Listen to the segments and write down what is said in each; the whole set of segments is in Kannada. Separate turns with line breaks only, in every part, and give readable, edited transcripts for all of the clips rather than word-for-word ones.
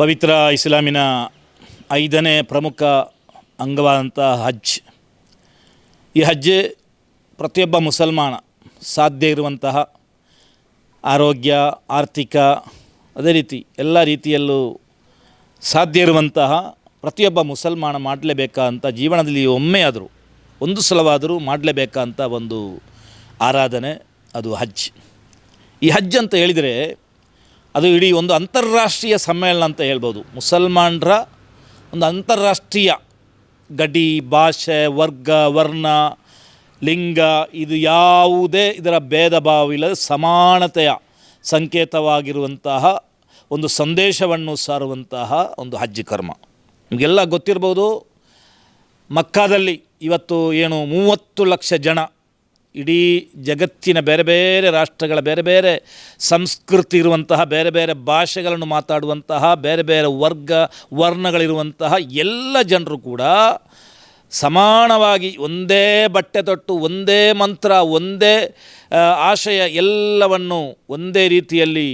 ಪವಿತ್ರ ಇಸ್ಲಾಮಿನ 5ನೇ ಪ್ರಮುಖ ಅಂಗವಾದಂಥ ಹಜ್. ಈ ಹಜ್ ಪ್ರತಿಯೊಬ್ಬ ಮುಸಲ್ಮಾನ ಸಾಧ್ಯ ಇರುವಂತಹ ಆರೋಗ್ಯ, ಆರ್ಥಿಕ, ಅದೇ ರೀತಿ ಎಲ್ಲ ರೀತಿಯಲ್ಲೂ ಸಾಧ್ಯ ಇರುವಂತಹ ಪ್ರತಿಯೊಬ್ಬ ಮುಸಲ್ಮಾನ ಮಾಡಲೇಬೇಕಂತ ಜೀವನದಲ್ಲಿ ಒಮ್ಮೆ ಆದರೂ ಒಂದು ಸಲವಾದರೂ ಮಾಡಲೇಬೇಕಂತ ಒಂದು ಆರಾಧನೆ, ಅದು ಹಜ್. ಈ ಹಜ್ ಅಂತ ಹೇಳಿದರೆ ಅದು ಇಡೀ ಒಂದು ಅಂತಾರಾಷ್ಟ್ರೀಯ ಸಮ್ಮೇಳನ ಅಂತ ಹೇಳ್ಬೋದು. ಮುಸಲ್ಮಾನರ ಒಂದು ಅಂತಾರಾಷ್ಟ್ರೀಯ ಗಡಿ, ಭಾಷೆ, ವರ್ಗ, ವರ್ಣ, ಲಿಂಗ ಇದು ಯಾವುದೇ ಇದರ ಭೇದ ಭಾವವಿಲ್ಲದೆ ಸಮಾನತೆಯ ಸಂಕೇತವಾಗಿರುವಂತಹ ಒಂದು ಸಂದೇಶವನ್ನು ಸಾರುವಂತಹ ಒಂದು ಹಜ್ ಕರ್ಮ. ನಿಮಗೆಲ್ಲ ಗೊತ್ತಿರ್ಬೋದು, ಮಕ್ಕಾದಲ್ಲಿ ಇವತ್ತು 30 ಲಕ್ಷ ಜನ ಇಡೀ ಜಗತ್ತಿನ ಬೇರೆ ಬೇರೆ ರಾಷ್ಟ್ರಗಳ ಬೇರೆ ಬೇರೆ ಸಂಸ್ಕೃತಿ ಇರುವಂತಹ, ಬೇರೆ ಬೇರೆ ಭಾಷೆಗಳನ್ನು ಮಾತಾಡುವಂತಹ, ಬೇರೆ ಬೇರೆ ವರ್ಗ ವರ್ಣಗಳಿರುವಂತಹ ಎಲ್ಲ ಜನರು ಕೂಡ ಸಮಾನವಾಗಿ ಒಂದೇ ಬಟ್ಟೆ ತೊಟ್ಟು, ಒಂದೇ ಮಂತ್ರ, ಒಂದೇ ಆಶಯ ಎಲ್ಲವನ್ನು ಒಂದೇ ರೀತಿಯಲ್ಲಿ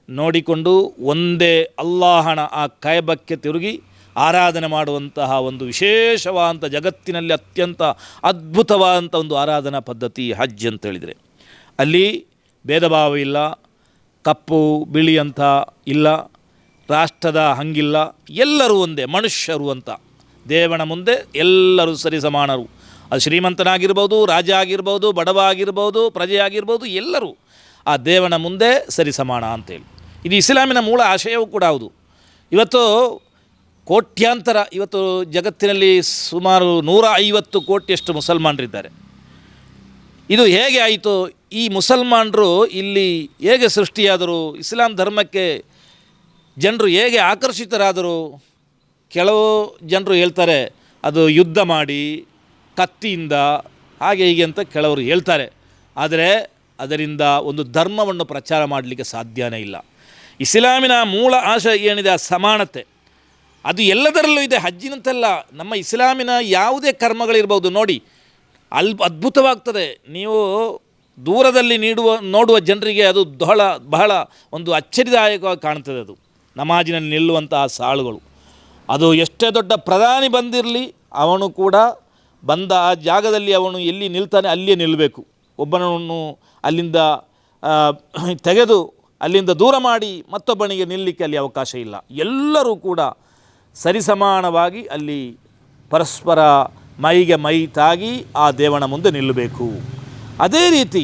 ನೋಡಿಕೊಂಡು ಒಂದೇ ಅಲ್ಲಾಹನ ಆ ಕಾಯಬಕ್ಕೆ ತಿರುಗಿ ಆರಾಧನೆ ಮಾಡುವಂತಹ ಒಂದು ವಿಶೇಷವಾದಂಥ, ಜಗತ್ತಿನಲ್ಲಿ ಅತ್ಯಂತ ಅದ್ಭುತವಾದಂಥ ಒಂದು ಆರಾಧನಾ ಪದ್ಧತಿ ಹಜ್ ಅಂತೇಳಿದರೆ. ಅಲ್ಲಿ ಭೇದ ಭಾವ ಇಲ್ಲ, ಕಪ್ಪು ಬಿಳಿ ಅಂತ ಇಲ್ಲ, ರಾಷ್ಟ್ರದ ಹಂಗಿಲ್ಲ, ಎಲ್ಲರೂ ಒಂದೇ ಮನುಷ್ಯರು ಅಂತ. ದೇವನ ಮುಂದೆ ಎಲ್ಲರೂ ಸರಿ ಸಮಾನರು. ಅದು ಶ್ರೀಮಂತನಾಗಿರ್ಬೋದು, ರಾಜ ಆಗಿರ್ಬೋದು, ಬಡವ ಆಗಿರ್ಬೋದು, ಪ್ರಜೆ ಆಗಿರ್ಬೋದು, ಎಲ್ಲರೂ ಆ ದೇವನ ಮುಂದೆ ಸರಿ ಸಮಾನ ಅಂತೇಳಿ. ಇದು ಇಸ್ಲಾಮಿನ ಮೂಲ ಆಶಯವೂ ಕೂಡ ಹೌದು. ಇವತ್ತು ಕೋಟ್ಯಾಂತರ, ಇವತ್ತು ಜಗತ್ತಿನಲ್ಲಿ ಸುಮಾರು 150 ಕೋಟಿಯಷ್ಟು ಮುಸಲ್ಮಾನರಿದ್ದಾರೆ. ಇದು ಹೇಗೆ ಆಯಿತು? ಈ ಮುಸಲ್ಮಾನರು ಇಲ್ಲಿ ಹೇಗೆ ಸೃಷ್ಟಿಯಾದರು? ಇಸ್ಲಾಂ ಧರ್ಮಕ್ಕೆ ಜನರು ಹೇಗೆ ಆಕರ್ಷಿತರಾದರು? ಕೆಲವು ಜನರು ಹೇಳ್ತಾರೆ ಅದು ಯುದ್ಧ ಮಾಡಿ, ಕತ್ತಿಯಿಂದ, ಹಾಗೆ ಹೀಗೆ ಅಂತ ಕೆಲವರು ಹೇಳ್ತಾರೆ. ಆದರೆ ಅದರಿಂದ ಒಂದು ಧರ್ಮವನ್ನು ಪ್ರಚಾರ ಮಾಡಲಿಕ್ಕೆ ಸಾಧ್ಯನೇ ಇಲ್ಲ. ಇಸ್ಲಾಮಿನ ಮೂಲ ಆಶಯ ಏನಿದೆ, ಆ ಸಮಾನತೆ, ಅದು ಎಲ್ಲದರಲ್ಲೂ ಇದೆ. ಹಜ್ಜಿನಂತೆಲ್ಲ ನಮ್ಮ ಇಸ್ಲಾಮಿನ ಯಾವುದೇ ಕರ್ಮಗಳಿರ್ಬೋದು ನೋಡಿ, ಅದ್ಭುತವಾಗ್ತದೆ. ನೀವು ದೂರದಲ್ಲಿ ನೋಡುವ ಜನರಿಗೆ ಅದು ಬಹಳ ಒಂದು ಅಚ್ಚರಿದಾಯಕವಾಗಿ ಕಾಣ್ತದೆ. ಅದು ನಮಾಜಿನಲ್ಲಿ ನಿಲ್ಲುವಂತಹ ಸಾಳುಗಳು, ಅದು ಎಷ್ಟೇ ದೊಡ್ಡ ಪ್ರಧಾನಿ ಬಂದಿರಲಿ, ಅವನು ಕೂಡ ಬಂದ ಆ ಜಾಗದಲ್ಲಿ ಅವನು ಎಲ್ಲಿ ನಿಲ್ತಾನೆ ಅಲ್ಲಿಯೇ ನಿಲ್ಲಬೇಕು. ಒಬ್ಬನನ್ನು ಅಲ್ಲಿಂದ ತೆಗೆದು ಅಲ್ಲಿಂದ ದೂರ ಮಾಡಿ ಮತ್ತೊಬ್ಬನಿಗೆ ನಿಲ್ಲಲಿಕ್ಕೆ ಅಲ್ಲಿ ಅವಕಾಶ ಇಲ್ಲ. ಎಲ್ಲರೂ ಕೂಡ ಸರಿಸಮಾನವಾಗಿ ಅಲ್ಲಿ ಪರಸ್ಪರ ಮೈಗೆ ಮೈ ತಾಗಿ ಆ ದೇವನ ಮುಂದೆ ನಿಲ್ಲಬೇಕು. ಅದೇ ರೀತಿ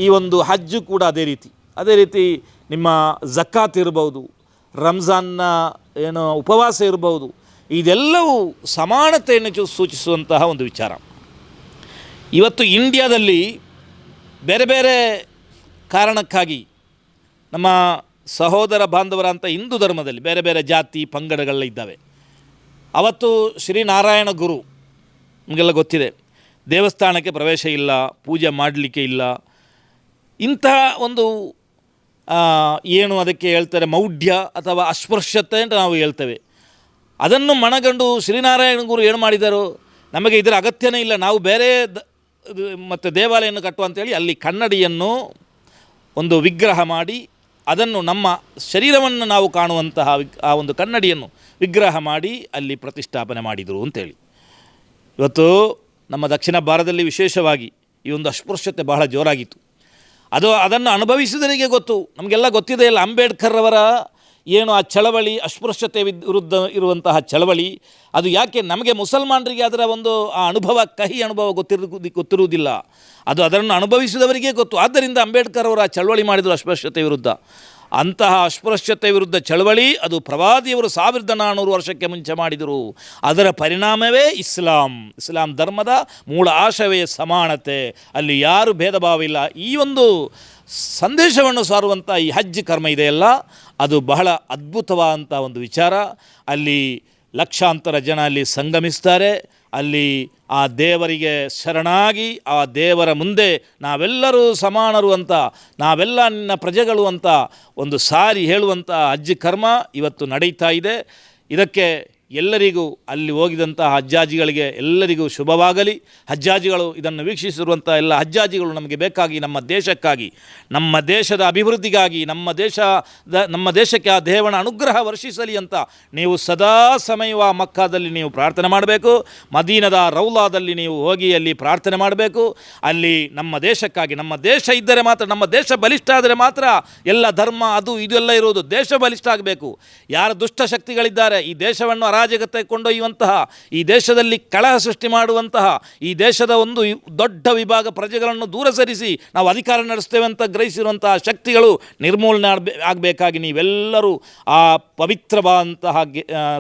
ಈ ಒಂದು ಹಜ್ಜು ಕೂಡ ಅದೇ ರೀತಿ ನಿಮ್ಮ ಝಕಾತ್ ಇರ್ಬೋದು, ರಂಜಾನ್ನ ಉಪವಾಸ ಇರ್ಬೋದು, ಇದೆಲ್ಲವೂ ಸಮಾನತೆಯನ್ನು ಸೂಚಿಸುವಂತಹ ಒಂದು ವಿಚಾರ. ಇವತ್ತು ಇಂಡಿಯಾದಲ್ಲಿ ಬೇರೆ ಬೇರೆ ಕಾರಣಕ್ಕಾಗಿ ನಮ್ಮ ಸಹೋದರ ಬಾಂಧವರಂಥ ಹಿಂದೂ ಧರ್ಮದಲ್ಲಿ ಬೇರೆ ಬೇರೆ ಜಾತಿ ಪಂಗಡಗಳೆಲ್ಲ ಇದ್ದಾವೆ. ಅವತ್ತು ಶ್ರೀನಾರಾಯಣ ಗುರು, ನಿಮಗೆಲ್ಲ ಗೊತ್ತಿದೆ, ದೇವಸ್ಥಾನಕ್ಕೆ ಪ್ರವೇಶ ಇಲ್ಲ, ಪೂಜೆ ಮಾಡಲಿಕ್ಕೆ ಇಲ್ಲ. ಇಂತಹ ಒಂದು ಅದಕ್ಕೆ ಹೇಳ್ತಾರೆ ಮೌಢ್ಯ ಅಥವಾ ಅಸ್ಪೃಶ್ಯತೆ ಅಂತ ನಾವು ಹೇಳ್ತೇವೆ. ಅದನ್ನು ಮನಗಂಡು ಶ್ರೀನಾರಾಯಣ ಗುರು ಏನು ಮಾಡಿದರು, ನಮಗೆ ಇದರ ಅಗತ್ಯನೇ ಇಲ್ಲ, ನಾವು ಬೇರೆ ಮತ್ತು ದೇವಾಲಯವನ್ನು ಕಟ್ಟುವ ಅಂತೇಳಿ ಅಲ್ಲಿ ಕನ್ನಡಿಯನ್ನು ಒಂದು ವಿಗ್ರಹ ಮಾಡಿ, ಅದನ್ನು ನಮ್ಮ ಶರೀರವನ್ನು ನಾವು ಕಾಣುವಂತಹ ಆ ಒಂದು ಕನ್ನಡಿಯನ್ನು ವಿಗ್ರಹ ಮಾಡಿ ಅಲ್ಲಿ ಪ್ರತಿಷ್ಠಾಪನೆ ಮಾಡಿದರು ಅಂತೇಳಿ. ಇವತ್ತು ನಮ್ಮ ದಕ್ಷಿಣ ಭಾರತದಲ್ಲಿ ವಿಶೇಷವಾಗಿ ಈ ಒಂದು ಅಸ್ಪೃಶ್ಯತೆ ಬಹಳ ಜೋರಾಗಿತ್ತು. ಅದನ್ನು ಅನುಭವಿಸಿದವರಿಗೆ ಗೊತ್ತು. ನಮಗೆಲ್ಲ ಗೊತ್ತಿದೆ ಇಲ್ಲ, ಅಂಬೇಡ್ಕರ್ ಅವರ ಆ ಚಳವಳಿ, ಅಸ್ಪೃಶ್ಯತೆ ವಿರುದ್ಧ ಇರುವಂತಹ ಚಳವಳಿ, ಅದು ಯಾಕೆ ನಮಗೆ ಮುಸಲ್ಮಾನರಿಗೆ ಅದರ ಒಂದು ಆ ಅನುಭವ, ಕಹಿ ಅನುಭವ ಗೊತ್ತಿರುವುದಿಲ್ಲ. ಅದನ್ನು ಅನುಭವಿಸಿದವರಿಗೆ ಗೊತ್ತು. ಆದ್ದರಿಂದ ಅಂಬೇಡ್ಕರ್ ಅವರ ಚಳವಳಿ ಮಾಡಿದರು ಅಸ್ಪೃಶ್ಯತೆ ವಿರುದ್ಧ. ಅಂತಹ ಅಸ್ಪೃಶ್ಯತೆ ವಿರುದ್ಧ ಚಳವಳಿ ಅದು ಪ್ರವಾದಿಯವರು 1400 ವರ್ಷಕ್ಕೆ ಮುಂಚೆ ಮಾಡಿದರು. ಅದರ ಪರಿಣಾಮವೇ ಇಸ್ಲಾಂ ಧರ್ಮದ ಮೂಲ ಆಶಯವೇ ಸಮಾನತೆ, ಅಲ್ಲಿ ಯಾರು ಭೇದ ಭಾವ ಇಲ್ಲ. ಈ ಒಂದು ಸಂದೇಶವನ್ನು ಸಾರುವಂಥ ಈ ಹಜ್ ಕರ್ಮ ಇದೆಯಲ್ಲ, ಅದು ಬಹಳ ಅದ್ಭುತವಾದಂಥ ಒಂದು ವಿಚಾರ. ಅಲ್ಲಿ ಲಕ್ಷಾಂತರ ಜನ ಅಲ್ಲಿ ಸಂಗಮಿಸ್ತಾರೆ. ಅಲ್ಲಿ ಆ ದೇವರಿಗೆ ಶರಣಾಗಿ ಆ ದೇವರ ಮುಂದೆ ನಾವೆಲ್ಲರೂ ಸಮಾನರು ಅಂತ, ನಾವೆಲ್ಲ ನಿನ್ನ ಪ್ರಜೆಗಳು ಅಂತ ಒಂದು ಸಾರಿ ಹೇಳುವಂಥ ಹಜ್ ಕರ್ಮ ಇವತ್ತು ನಡೀತಾ ಇದೆ. ಇದಕ್ಕೆ ಎಲ್ಲರಿಗೂ ಅಲ್ಲಿ ಹೋಗಿದಂತಹ ಹಜ್ಜಾಜಿಗಳಿಗೆ ಎಲ್ಲರಿಗೂ ಶುಭವಾಗಲಿ. ಹಜ್ಜಾಜಿಗಳು ಇದನ್ನು ವೀಕ್ಷಿಸಿರುವಂಥ ಎಲ್ಲ ಹಜ್ಜಾಜಿಗಳು ನಮಗೆ ಬೇಕಾಗಿ, ನಮ್ಮ ದೇಶಕ್ಕಾಗಿ, ನಮ್ಮ ದೇಶದ ಅಭಿವೃದ್ಧಿಗಾಗಿ, ನಮ್ಮ ದೇಶಕ್ಕೆ ಆ ದೇವನ ಅನುಗ್ರಹ ವರ್ಷಿಸಲಿ ಅಂತ ನೀವು ಸದಾ ಸಮಯ ಮಕ್ಕಾದಲ್ಲಿ ನೀವು ಪ್ರಾರ್ಥನೆ ಮಾಡಬೇಕು. ಮದೀನದ ರೌಲಾದಲ್ಲಿ ನೀವು ಹೋಗಿ ಅಲ್ಲಿ ಪ್ರಾರ್ಥನೆ ಮಾಡಬೇಕು. ಅಲ್ಲಿ ನಮ್ಮ ದೇಶಕ್ಕಾಗಿ, ನಮ್ಮ ದೇಶ ಇದ್ದರೆ ಮಾತ್ರ, ನಮ್ಮ ದೇಶ ಬಲಿಷ್ಠ ಆದರೆ ಮಾತ್ರ ಎಲ್ಲ ಧರ್ಮ ಅದು ಇದೆಲ್ಲ ಇರುವುದು. ದೇಶ ಬಲಿಷ್ಠ ಆಗಬೇಕು. ಯಾರು ದುಷ್ಟಶಕ್ತಿಗಳಿದ್ದಾರೆ, ಈ ದೇಶವನ್ನು ಅರಾಜಕತೆ ಕೊಂಡೊಯ್ಯುವಂತಹ, ಈ ದೇಶದಲ್ಲಿ ಕಲಹ ಸೃಷ್ಟಿ ಮಾಡುವಂತಹ, ಈ ದೇಶದ ಒಂದು ದೊಡ್ಡ ವಿಭಾಗ ಪ್ರಜೆಗಳನ್ನು ದೂರ ಸರಿಸಿ ನಾವು ಅಧಿಕಾರ ನಡೆಸ್ತೇವೆ ಅಂತ ಗ್ರಹಿಸಿರುವಂತಹ ಶಕ್ತಿಗಳು ನಿರ್ಮೂಲನೆ ಆಗಬೇಕಾಗಿ ನೀವೆಲ್ಲರೂ ಆ ಪವಿತ್ರವಾದಂತಹ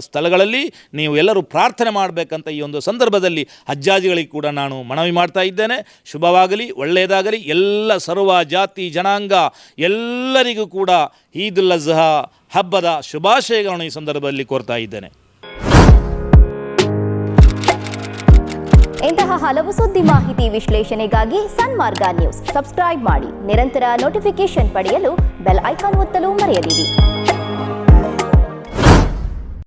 ಸ್ಥಳಗಳಲ್ಲಿ ನೀವು ಎಲ್ಲರೂ ಪ್ರಾರ್ಥನೆ ಮಾಡಬೇಕಂತ ಈ ಒಂದು ಸಂದರ್ಭದಲ್ಲಿ ಹಜ್ಜಾಜಿಗಳಿಗೆ ಕೂಡ ನಾನು ಮನವಿ ಮಾಡ್ತಾ ಇದ್ದೇನೆ. ಶುಭವಾಗಲಿ, ಒಳ್ಳೆಯದಾಗಲಿ. ಎಲ್ಲ ಸರ್ವ ಜಾತಿ ಜನಾಂಗ ಎಲ್ಲರಿಗೂ ಕೂಡ ಈದುಲ್ ಅಜ್ಹಾ ಹಬ್ಬದ ಶುಭಾಶಯಗಳನ್ನು ಈ ಸಂದರ್ಭದಲ್ಲಿ ಕೋರ್ತಾ ಇದ್ದೇನೆ.
ಇಂತಹ ಹಲವು ಸುದ್ದಿ ಮಾಹಿತಿ ವಿಶ್ಲೇಷಣೆಗಾಗಿ ಸನ್ಮಾರ್ಗ ನ್ಯೂಸ್ ಸಬ್ಸ್ಕ್ರೈಬ್ ಮಾಡಿ. ನಿರಂತರ ನೋಟಿಫಿಕೇಶನ್ ಪಡೆಯಲು ಬೆಲ್ ಐಕಾನ್ ಒತ್ತಲು ಮರೆಯದಿರಿ.